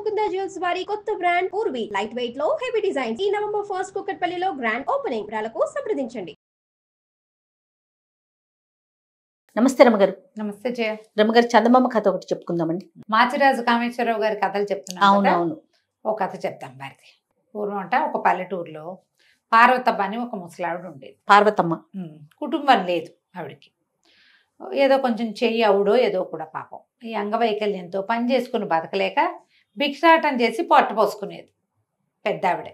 Mukunda jewels వారి కొత్త brand Purvi light weight లో హెవీ డిజైన్స్ ఈ నవంబర్ 1 కుక్కట్పల్లిలో గ్రాండ్ ఓపెనింగ్. వివరాలకు సంప్రదించండి. నమస్తే రమగారు. నమస్తే జయ. రమగారు, చందమామ కథ ఒకటి చెప్పుకుందామండి. మాచిరాజు కామేశ్వరరావు గారి కథలు చెప్తున్నాను. అవునవును. ఒక కథ చెప్తాం భారతి. పూర్వం అంట ఒక పల్లెటూరులో పార్వతమ్మ అని ఒక ముసలావిడ ఉండేది. పార్వతమ్మ కుటుంబం లేదు ఆవిడకి. ఏదో కొంచెం చెయ్యి అవుడో ఏదో కూడా పాపం ఈ అంగవైకల్యంతో పని చేసుకుని బతకలేక భిక్షాటం చేసి పొట్ట పోసుకునేది పెద్ద ఆవిడ.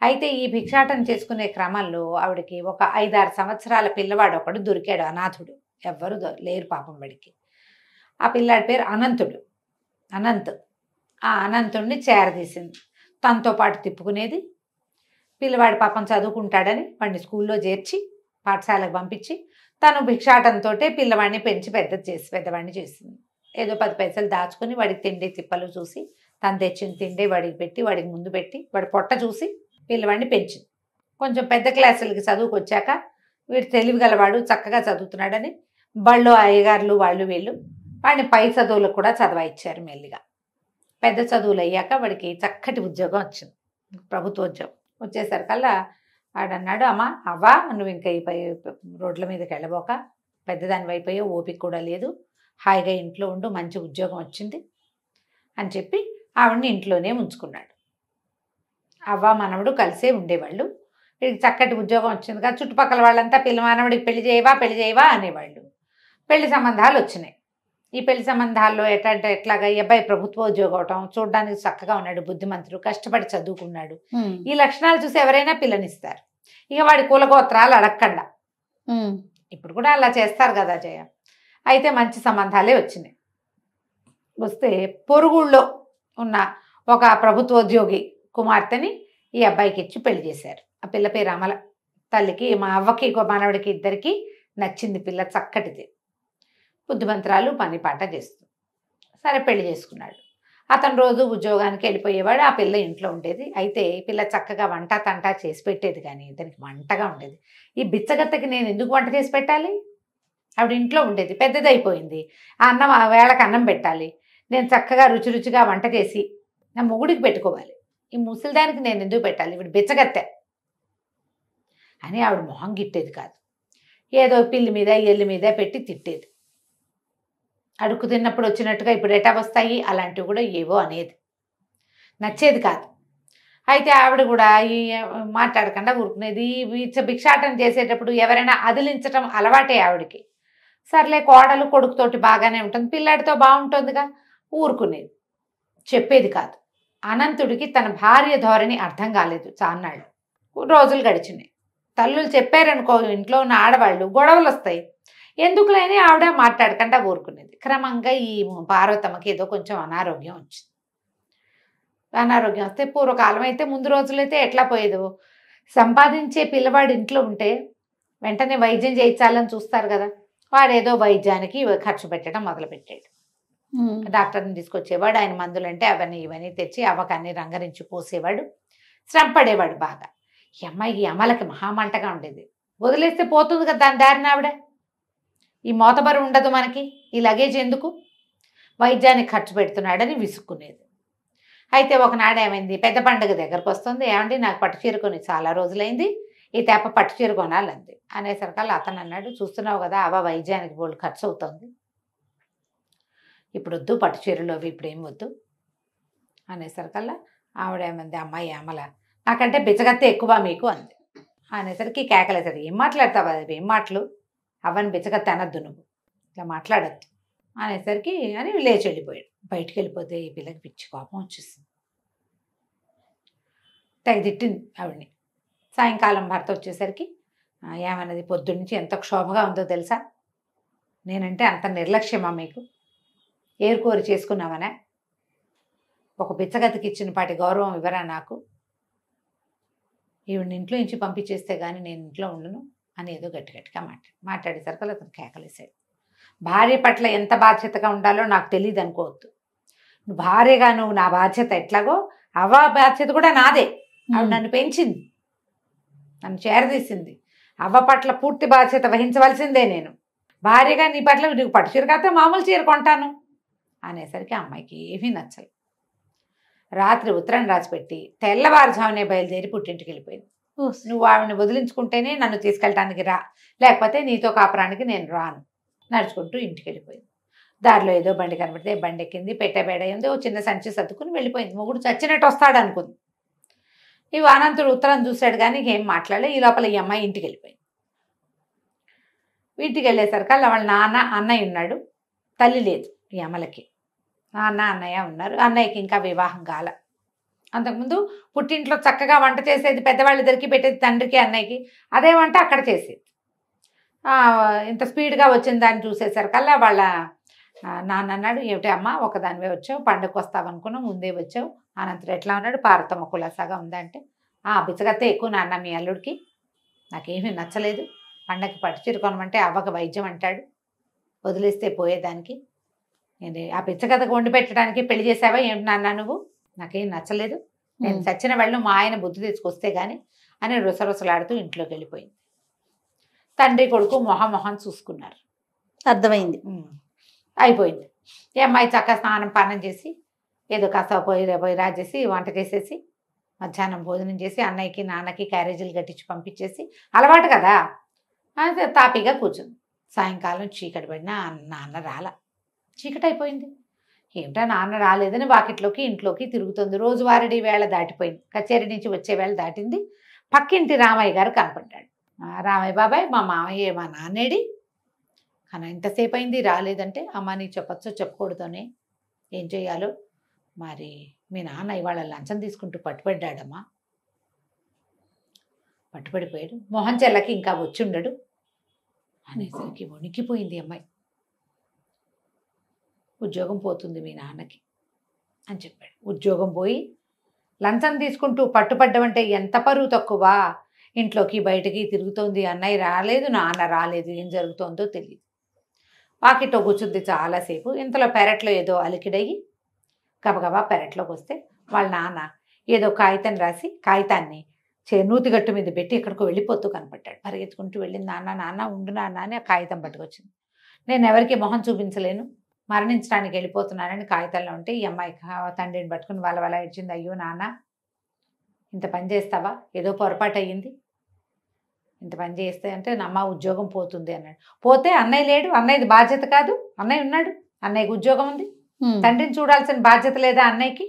అయితే ఈ భిక్షాటం చేసుకునే క్రమంలో ఆవిడకి ఒక 5-6 సంవత్సరాల పిల్లవాడు ఒకడు దొరికాడు, అనాథుడు. ఎవ్వరు లేరు పాపం వాడికి. ఆ పిల్లాడి పేరు అనంతుడు. ఆ అనంతుడిని చేరదీసింది, తనతో పాటు తిప్పుకునేది. పిల్లవాడి పాపం చదువుకుంటాడని వాడిని స్కూల్లో చేర్చి పాఠశాలకు పంపించి తను భిక్షాటంతో పిల్లవాడిని పెంచి పెద్దవాడిని చేసింది. ఏదో 10 పైసలు దాచుకొని వాడికి తిండి తిప్పలు చూసి తను తెచ్చిన తిండి వాడికి పెట్టి వాడికి ముందు పెట్టి వాడి పొట్ట చూసి పిల్లవాడిని పెంచింది. కొంచెం పెద్ద క్లాసులకి చదువుకు వచ్చాక వీడు తెలివిగలవాడు, చక్కగా చదువుతున్నాడని బళ్ళు అయ్యగారులు వాళ్ళు వీళ్ళు వాడిని పై చదువులకు కూడా చదవాయిచ్చారు. మెల్లిగా పెద్ద చదువులు అయ్యాక వాడికి చక్కటి ఉద్యోగం వచ్చింది, ప్రభుత్వ ఉద్యోగం. వచ్చేసరికల్లా వాడన్నాడు, అవ్వా నువ్వు ఇంకా ఈ రోడ్ల మీదకి వెళ్ళబోక, పెద్దదాని అయిపోయా, ఓపిక కూడా లేదు, హాయిగా ఇంట్లో ఉండు, మంచి ఉద్యోగం వచ్చింది అని చెప్పి ఆవిడని ఇంట్లోనే ఉంచుకున్నాడు. అవ్వ మనవడు కలిసే ఉండేవాళ్ళు. వీడికి చక్కటి ఉద్యోగం వచ్చింది కదా, చుట్టుపక్కల వాళ్ళంతా మనవడికి పెళ్లి చేయవా అనేవాళ్ళు. పెళ్లి సంబంధాలు వచ్చినాయి. ఈ పెళ్లి సంబంధాల్లో ఎట్లాగా ఈ అబ్బాయి ప్రభుత్వ ఉద్యోగం అవటం, చూడడానికి చక్కగా ఉన్నాడు, బుద్ధిమంతుడు, కష్టపడి చదువుకున్నాడు, ఈ లక్షణాలు చూసి ఎవరైనా పిల్లనిస్తారు. ఇక వాడి కులగోత్రాలు అడగకుండా, ఇప్పుడు కూడా అలా చేస్తారు కదా జయ. అయితే మంచి సంబంధాలే వచ్చినాయి. వస్తే పొరుగుళ్ళో ఉన్న ఒక ప్రభుత్వోద్యోగి కుమార్తెని ఈ అబ్బాయికి ఇచ్చి పెళ్లి చేశారు. ఆ పిల్ల పేరు అమల. తల్లికి మా అవ్వకి మనవడికి ఇద్దరికి నచ్చింది పిల్ల, చక్కటిది, బుద్ధిమంతురాలు, పని పాట చేస్తుంది. సరే పెళ్లి చేసుకున్నాడు. అతను రోజు ఉద్యోగానికి వెళ్ళిపోయేవాడు, ఆ పిల్ల ఇంట్లో ఉండేది. అయితే ఈ పిల్ల చక్కగా వంట తంటా చేసి పెట్టేది, కానీ ఇతనికి మంటగా ఉండేది. ఈ బిచ్చగత్తకి నేను ఎందుకు వంట చేసి పెట్టాలి? ఆవిడ ఇంట్లో ఉండేది, పెద్దదైపోయింది, ఆ అన్నం వేళకు అన్నం పెట్టాలి, నేను చక్కగా రుచిగా వంట చేసి నా మొగుడికి పెట్టుకోవాలి, ఈ ముసలిదానికి నేను ఎందుకు పెట్టాలి, ఇవిడ బిచ్చగత్తె అని ఆవిడ మొహం గిట్టేది కాదు. ఏదో పిల్లి మీద ఎల్లి మీద పెట్టి తిట్టేది. అడుక్కు తిన్నప్పుడు వచ్చినట్టుగా ఇప్పుడు ఎటా వస్తాయి అలాంటివి కూడా ఏవో అనేది, నచ్చేది కాదు. అయితే ఆవిడ కూడా ఈ మాట్లాడకుండా ఊరుకునేది. భిక్షాటం చేసేటప్పుడు ఎవరైనా అదిలించటం అలవాటే ఆవిడకి. సర్లే కోడలు కొడుకుతోటి బాగానే ఉంటుంది, పిల్లాడితో బాగుంటుందిగా, ఊరుకునేది, చెప్పేది కాదు. అనంతుడికి తన భార్య ధోరణి అర్థం కాలేదు. చాన్నాళ్ళు రోజులు గడిచినాయి. తల్లులు చెప్పారనుకో, ఇంట్లో ఉన్న ఆడవాళ్ళు గొడవలు వస్తాయి, ఎందుకులేని ఆవిడ మాట్లాడకుండా ఊరుకునేది. క్రమంగా ఈ పార్వతమ్మకి ఏదో కొంచెం అనారోగ్యం వచ్చింది. అనారోగ్యం వస్తే పూర్వకాలం అయితే, ముందు రోజులైతే ఎట్లా పోయేదో, సంపాదించే పిల్లవాడు ఇంట్లో ఉంటే వెంటనే వైద్యం చేయించాలని చూస్తారు కదా, వాడేదో వైద్యానికి ఖర్చు పెట్టడం మొదలుపెట్టాడు. డాక్టర్ని తీసుకొచ్చేవాడు, ఆయన మందులంటే అవన్నీ ఇవన్నీ తెచ్చి అవ్వకన్నీ రంగరించి పోసేవాడు, శ్రమ పడేవాడు బాగా. ఈ అమ్మాయికి అమలకి మహామంటగా ఉండేది. వదిలేస్తే పోతుంది కదా దాని దారిన ఆవిడ, ఈ మోతబరు ఉండదు మనకి, ఈ లగేజ్ ఎందుకు, వైద్యానికి ఖర్చు పెడుతున్నాడని విసుక్కునేది. అయితే ఒకనాడు ఏమైంది, పెద్ద పండుగ దగ్గరకు వస్తుంది, ఏమండి నాకు పట్టు చీర కొని చాలా రోజులైంది, ఈ తెప్ప పట్టు చీర కొనాలంది. అనేసరికల్లా అతను అన్నాడు, చూస్తున్నావు కదా అవ్వ వైద్యానికి బోల్డ్ ఖర్చు అవుతుంది, ఇప్పుడు వద్దు పట్టు చీరలు అవి ఇప్పుడు ఏం వద్దు అనేసరికల్లా ఆవిడ ఏమంది, అమ్మాయి అమల నాకంటే బిచ్చగత్తే ఎక్కువ మీకు అంది. అనేసరికి కేకలేసాడు, ఏం మాట్లాడతావు అది, ఏం మాటలు, అవ్వని బిచ్చగత్తే అనద్దు, నువ్వు ఇట్లా మాట్లాడద్దు అనేసరికి అని లేచి వెళ్ళిపోయాడు. బయటికి వెళ్ళిపోతే ఈ పిల్లకి పిచ్చి కోపం వచ్చేసింది, తెగ తిట్టింది ఆవిడని. సాయంకాలం భర్త వచ్చేసరికి ఏమన్నది, పొద్దున్నుంచి ఎంత క్షోభగా ఉందో తెలుసా, నేనంటే అంత నిర్లక్ష్యమా మీకు, ఏరుకోరి చేసుకున్నామనే, ఒక బిచ్చగతికి ఇచ్చిన పాటి గౌరవం ఇవ్వరా నాకు, ఈవిడ ఇంట్లో నుంచి పంపించేస్తే కానీ నేను ఇంట్లో ఉండను అని ఏదో గట్టిగా మాట్లాడేసరికి అతను కేకలేసాడు. భార్య పట్ల ఎంత బాధ్యతగా ఉండాలో నాకు తెలియదు అనుకోవద్దు, నువ్వు భార్యగా నువ్వు నా బాధ్యత ఎట్లాగో అవ్వ బాధ్యత కూడా నాదే. ఆవిడ నన్ను పెంచింది, నన్ను చేరదీసింది, అవ్వ పట్ల పూర్తి బాధ్యత వహించవలసిందే నేను. భార్యగా నీ పట్ల నీకు పట్టు చీర కాస్తే మామూలు చీర కొంటాను అనేసరికి అమ్మాయికి ఏమీ నచ్చలేదు. రాత్రి ఉత్తరం రాసి పెట్టి తెల్లవారుజామునే బయలుదేరి పుట్టింటికి వెళ్ళిపోయింది. నువ్వు ఆవిడని వదిలించుకుంటేనే నన్ను తీసుకెళ్ళటానికి రా, లేకపోతే నీతో కాపురానికి నేను రాను. నడుచుకుంటూ ఇంటికి వెళ్ళిపోయింది. దారిలో ఏదో బండి కనబడితే బండి ఎక్కింది, పెట్టబేడ ఉంది, ఓ చిన్న సంచి సర్దుకుని వెళ్ళిపోయింది. మొగుడు చచ్చినట్టు వస్తాడు అనుకుంది. ఈ అనంతుడు ఉత్తరం చూశాడు కానీ ఏం మాట్లాడలే. ఈ లోపల ఈ అమ్మాయి ఇంటికి వెళ్ళిపోయింది. ఇంటికి వెళ్ళేసరికి వాళ్ళ నాన్న అన్నయ్య ఉన్నాడు, తల్లి లేదు. ఈ అమలకి నాన్న అన్నయ్య ఉన్నారు. అన్నయ్యకి ఇంకా వివాహం కాల. అంతకుముందు పుట్టింట్లో చక్కగా వంట చేసేది, పెద్దవాళ్ళిద్దరికి పెట్టేది తండ్రికి అన్నయ్యకి. అదే వంట అక్కడ చేసేది. ఇంత స్పీడ్గా వచ్చిన దాన్ని చూసేసరికల్లా వాళ్ళ నాన్న అన్నాడు, ఏమిటి అమ్మ ఒకదానివే వచ్చావు, పండుగకు వస్తావు అనుకున్నావు, ముందే వచ్చావు. అనంతరం ఎట్లా ఉన్నాడు, పార్వతమ్మ కులాసాగా ఉందంటే, బిచ్చగత్తే ఎక్కువ నాన్న మీ అల్లుడికి, నాకేమీ నచ్చలేదు, పండగకి పట్టు చీర కొనమంటే అవ్వక వైద్యం అంటాడు, వదిలేస్తే పోయేదానికి, నేను ఆ బిచ్చగతకు వండి పెట్టడానికి పెళ్లి చేసావా ఏమిటి నాన్న నువ్వు, నాకేం నచ్చలేదు, నేను చచ్చిన వాళ్ళు మా ఆయన బుద్ధి తెచ్చుకొస్తే కానీ అని రుసరుసలాడుతూ ఇంట్లోకి వెళ్ళిపోయింది. తండ్రి కొడుకు మొహం చూసుకున్నారు. అర్థమైంది. అయిపోయింది. ఈ అమ్మాయి చక్కగా స్నానం పానం చేసి ఏదో కాస్త పోయి రాజేసి వంట చేసేసి మధ్యాహ్నం భోజనం చేసి అన్నయ్యకి నాన్నకి క్యారేజీలు కట్టించి పంపించేసి, అలవాటు కదా, అది తాపీగా కూర్చుంది. సాయంకాలం చీకటి పడినా నాన్న రాల. చీకటి అయిపోయింది. ఏమిటా నాన్న రాలేదని వాకిట్లోకి ఇంట్లోకి తిరుగుతుంది. రోజువారీ వేళ దాటిపోయింది. కచేరీ నుంచి వచ్చే వేళ దాటింది. పక్కింటి రామయ్య గారు కనపడ్డాడు. రామయ్య బాబాయ్, మా మామయ్య మా నాన్నేడి, కానీ ఎంతసేపు అయింది రాలేదంటే, అమ్మ నీకు చెప్పచ్చో చెప్పకూడదనే, ఏం చేయాలో మరి మీ నాన్న ఇవాళ లంచం తీసుకుంటూ పట్టుబడ్డాడమ్మా, పట్టుబడిపోయాడు, మొహం చెల్లకి ఇంకా వచ్చి ఉండడు అనేసరికి వణికిపోయింది అమ్మాయి. ఉద్యోగం పోతుంది మీ నాన్నకి అని చెప్పాడు. ఉద్యోగం పోయి లంచం తీసుకుంటూ పట్టుపడ్డమంటే ఎంత పరువు తక్కువ, ఇంట్లోకి బయటకి తిరుగుతోంది, అన్నయ్య రాలేదు నాన్న రాలేదు, ఏం జరుగుతోందో తెలియదు. వాకిట్లో కూర్చుంది చాలాసేపు. ఇంతలో పెరట్లో ఏదో అలికిడయ్యి గబగబా పెరట్లోకి వస్తే వాళ్ళ నాన్న ఏదో కాగితం రాసి కాగితాన్ని నూతిగట్టు మీద పెట్టి ఎక్కడికో వెళ్ళిపోతూ కనపడ్డాడు. పరిగెత్తుకుంటూ వెళ్ళింది. నాన్న ఉండు నాన్న అని ఆ కాగితం పట్టుకొచ్చింది. నేను ఎవరికి మొహం చూపించలేను, మరణించడానికి వెళ్ళిపోతున్నానని కాగితంలో ఉంటే ఈ అమ్మాయి తండ్రిని పట్టుకుని వాళ్ళ ఏడ్చింది. అయ్యో నాన్న, ఇంత పని చేస్తావా, ఏదో పొరపాటు అయ్యింది, ఇంత పని చేస్తే అంటే నమ్మ ఉద్యోగం పోతుంది అన్నాడు. పోతే అన్నయ్య లేడు, అన్నయ్యది బాధ్యత కాదు, అన్నయ్య ఉన్నాడు, అన్నయ్యకి ఉద్యోగం ఉంది, తండ్రిని చూడాల్సిన బాధ్యత లేదా అన్నయ్యకి?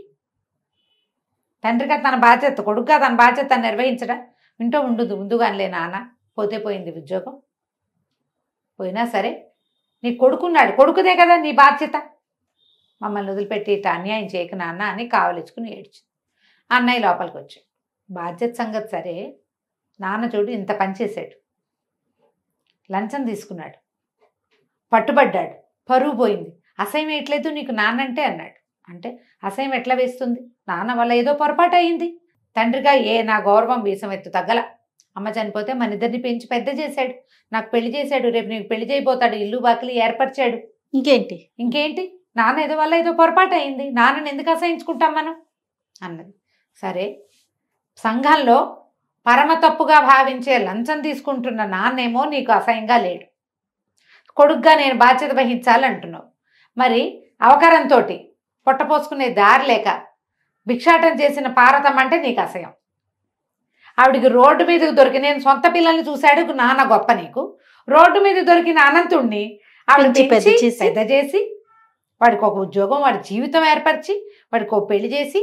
తండ్రిగా తన బాధ్యత, కొడుకుగా తన బాధ్యత నిర్వహించడా? వింటూ ఉండదు ముందుగానిలే నాన్న, పోతే పోయింది ఉద్యోగం, పోయినా సరే నీ కొడుకున్నాడు, కొడుకుదే కదా నీ బాధ్యత, మమ్మల్ని వదిలిపెట్టి ఇట్లా అన్యాయం చేయక నాన్న అని కావలించుకుని ఏడ్చింది. అన్నయ్య లోపలికి వచ్చాడు. బాధ్యత సంగతి సరే, నాన్న చూడు ఇంత పని చేశాడు, లంచం తీసుకున్నాడు, పట్టుబడ్డాడు, పరువు పోయింది, అసహ్యం వేయట్లేదు నీకు నాన్న అంటే అన్నాడు. అంటే అసహ్యం ఎట్లా వేస్తుంది, నాన్న వల్ల ఏదో పొరపాటు అయింది, తండ్రిగా నా గౌరవం వీసం ఎత్తు తగ్గల, అమ్మ చనిపోతే మన ఇద్దరిని పెంచి పెద్ద చేశాడు, నాకు పెళ్లి చేశాడు, రేపు నీకు పెళ్లి చేయబోతాడు, ఇల్లు బాకిలి ఏర్పరిచాడు, ఇంకేంటి నాన్న ఏదో వల్ల ఏదో పొరపాటు అయింది, నాన్నని ఎందుకు అసహించుకుంటాం మనం అన్నది. సరే, సంఘంలో పరమ తప్పుగా భావించే లంచం తీసుకుంటున్న నాన్నేమో నీకు అసహ్యంగా లేడు, కొడుగ్గా నేను బాధ్యత వహించాలంటున్నావు, మరి అవకరంతో పొట్టపోసుకునే దారి లేక భిక్షాటం చేసిన పార్వతమ్మ అంటే నీకు అసహ్యం, ఆవిడికి రోడ్డు మీదకి దొరికి, నేను సొంత పిల్లల్ని చూశాడు నాన్న గొప్ప నీకు, రోడ్డు మీద దొరికిన అనంతుణ్ణి ఆవిడ పెద్ద చేసి వాడికి ఒక ఉద్యోగం, వాడి జీవితం ఏర్పరిచి వాడికి ఒక పెళ్లి చేసి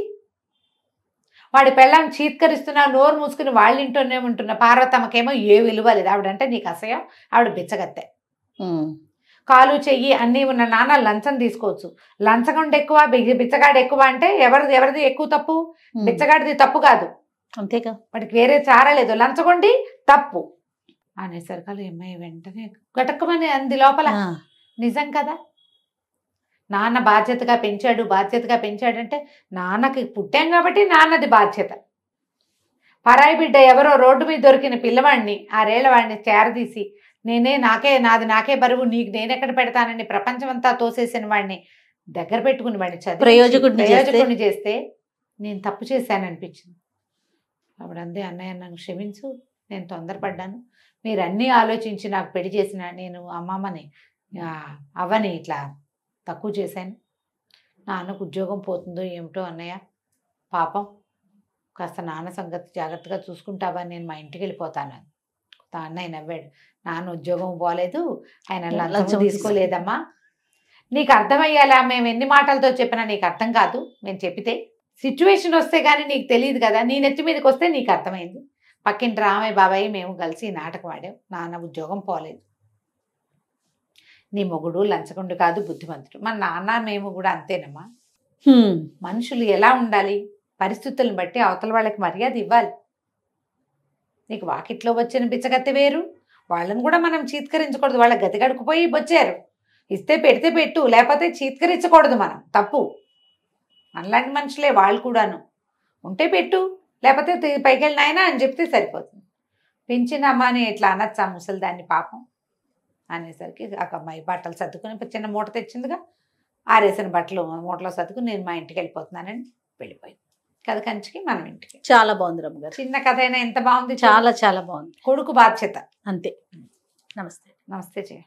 వాడి పెళ్ళాన్ని చీత్కరిస్తున్నా నోరు మూసుకుని వాళ్ళ ఇంట్లోనే ఉంటున్న పార్వతమ్మకేమో ఏ విలువ లేదు, ఆవిడంటే నీకు అసహ్యం, ఆవిడ బిచ్చగత్తె, కాలు చెయ్యి అన్నీ ఉన్న నాన్న లంచం తీసుకోవచ్చు, లంచగొండ ఎక్కువ బిచ్చగాడు ఎక్కువ అంటే ఎవరిది ఎక్కువ తప్పు, బిచ్చగాడిది తప్పు కాదు, అంతేగా, వాడికి వేరే చారలేదు, లంచగొండి తప్పు అనేసరికలు అమ్మాయి వెంటనే గటక్కమని అంది లోపల. నిజం కదా, నాన్న బాధ్యతగా పెంచాడంటే నాన్నకి పుట్టాం కాబట్టి నాన్నది బాధ్యత, పరాయి బిడ్డ ఎవరో రోడ్డు మీద దొరికిన పిల్లవాడిని 6 ఏళ్ల వాడిని చేరదీసి నాకే బరువు, నీకు నేనెక్కడ పెడతానని ప్రపంచమంతా తోసేసిన వాడిని దగ్గర పెట్టుకుని వాడిని ప్రయోజకుడిని చేస్తే నేను తప్పు చేశాననిపించింది. అప్పుడు అందే, అన్నయ్య నన్ను క్షమించు, నేను తొందరపడ్డాను, మీరు అన్నీ ఆలోచించి నాకు పెళ్లి చేసిన నేను అమ్మమ్మని అవ్వని ఇట్లా తక్కువ చేశాను, నాన్నకు ఉద్యోగం పోతుందో ఏమిటో అన్నయ్య, పాపం కాస్త నాన్న సంగతి జాగ్రత్తగా చూసుకుంటావా, నేను మా ఇంటికి వెళ్ళిపోతాను. అన్నయ్య నవ్వాడు. నాన్న ఉద్యోగం పోలేదు, ఆయన లంచం తీసుకోలేదమ్మా. నీకు అర్థమయ్యాలా, మేము ఎన్ని మాటలతో చెప్పినా నీకు అర్థం కాదు. మేము చెప్పితే సిచ్యువేషన్ వస్తే కానీ నీకు తెలియదు కదా. నీ నెత్తి మీదకి వస్తే నీకు అర్థమైంది. పక్కింటి రామయ్య బాబాయ్ మేము కలిసి నాటకం ఆడాం. నాన్న ఉద్యోగం పోలేదు. నీ మొగుడు లంచగొండు కాదు, బుద్ధిమంతుడు. మన నాన్న మేము కూడా అంతేనమ్మా. మనుషులు ఎలా ఉండాలి, పరిస్థితులను బట్టి అవతల వాళ్ళకి మర్యాద ఇవ్వాలి. నీకు వాకిట్లో వచ్చిన బిచ్చగత్తె వేరు, వాళ్ళని కూడా మనం చీత్కరించకూడదు. వాళ్ళ గతి గడుకుపోయి వచ్చారు, ఇస్తే పెడితే పెట్టు, లేకపోతే చీత్కరించకూడదు. మనం తప్పు. మనలాంటి మనుషులే వాళ్ళు కూడాను. ఉంటే పెట్టు, లేకపోతే పైకి వెళ్ళినాయనా అని చెప్తే సరిపోతుంది. పెంచినమ్మా అని ఇట్లా అనొచ్చా ముసలిదాన్ని పాపం అనేసరికి ఒక అమ్మాయి బట్టలు సర్దుకుని చిన్న మూట తెచ్చిందిగా, ఆరేసిన బట్టలు మూటలో సర్దుకుని నేను మా ఇంటికి వెళ్ళిపోతున్నానని వెళ్ళిపోయింది. కథ కంచికి మనం ఇంటికి. చాలా బాగుంది రమ్మ గారు. చిన్న కథ అయినా ఎంత బాగుంది. చాలా చాలా బాగుంది. కొడుకు బాధ్యత అంతే. నమస్తే. నమస్తే జయ.